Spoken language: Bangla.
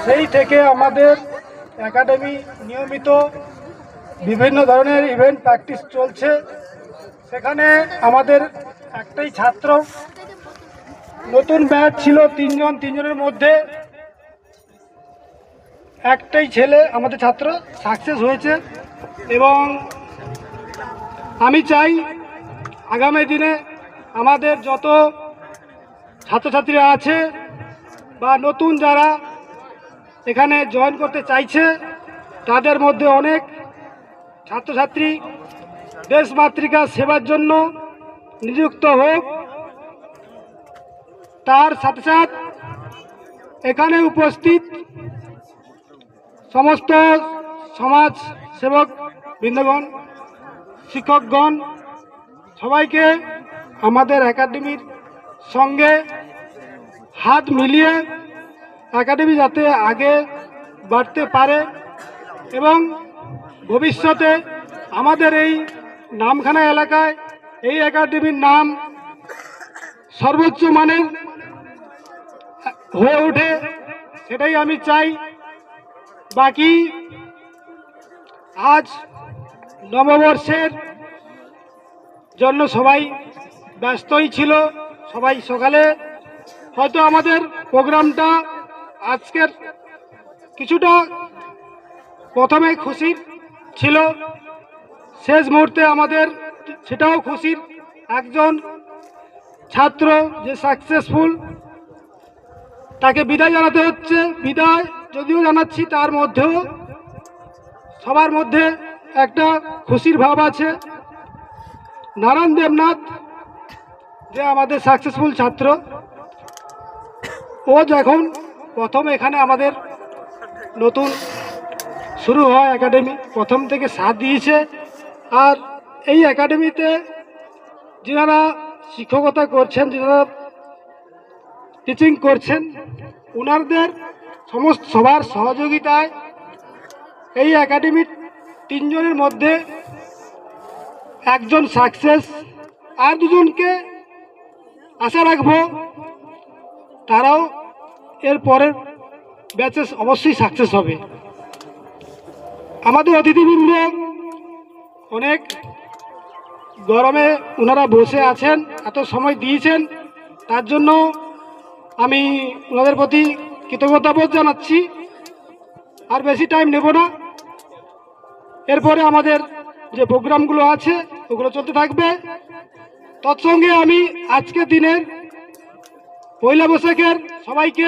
সেই থেকে আমাদের একাডেমি নিয়মিত বিভিন্ন ধরনের ইভেন্ট প্র্যাকটিস চলছে। সেখানে আমাদের একটাই ছাত্র, নতুন ব্যাচ ছিল তিনজনের মধ্যে একটাই ছেলে আমাদের ছাত্র সাকসেস হয়েছে। এবং আমি চাই আগামী দিনে আমাদের যত ছাত্রছাত্রীরা আছে বা নতুন যারা এখানে জয়েন করতে চাইছে, তাদের মধ্যে অনেক ছাত্রছাত্রী দেশ মাতৃকার সেবার জন্য নিযুক্ত হোক। তার সাথে সাথে এখানে উপস্থিত সমস্ত সমাজ সেবক বৃন্দগণ, শিক্ষকগণ, সবাইকে আমাদের একাডেমির সঙ্গে হাত মিলিয়ে একাডেমি যাতে আগে বাড়তে পারে এবং ভবিষ্যতে আমাদের এই নামখানা এলাকায় এই একাডেমির নাম সর্বোচ্চ মানের হয়ে ওঠে, সেটাই আমি চাই। বাকি আজ নববর্ষের জন্য সবাই ব্যস্তই ছিল। সবাই সকালে হয়তো আমাদের প্রোগ্রামটা আজকের কিছুটা প্রথমে খুশির ছিল, শেষ মুহূর্তে আমাদের সেটাও খুশির। একজন ছাত্র যে সাকসেসফুল, তাকে বিদায় জানাতে হচ্ছে। বিদায় যদিও জানাচ্ছি, তার মধ্যেও সবার মধ্যে একটা খুশির ভাব আছে। নারায়ণ দেবনাথ যে আমাদের সাকসেসফুল ছাত্র, ও যখন প্রথম এখানে আমাদের নতুন শুরু হয় একাডেমি, প্রথম থেকে সাথ দিয়েছে। আর এই একাডেমিতে যারা শিক্ষকতা করছেন, যারা টিচিং করছেন, ওনাদের সবার সহযোগিতায় এই একাডেমির তিনজনের মধ্যে একজন সাকসেস, আর দুজনকে আশা রাখবো তারাও এর পরের ব্যাচে অবশ্যই সাকসেস হবে। আমাদের অতিথিবৃন্দ অনেক গরমে ওনারা বসে আছেন, এত সময় দিয়েছেন, তার জন্য আমি ওনাদের প্রতি কৃতজ্ঞতাবোধ জানাচ্ছি। আর বেশি টাইম নেব না, এরপরে আমাদের যে প্রোগ্রামগুলো আছে ওগুলো চলতে থাকবে। তৎসঙ্গে আমি আজকের দিনের পয়লা বৈশাখের সবাইকে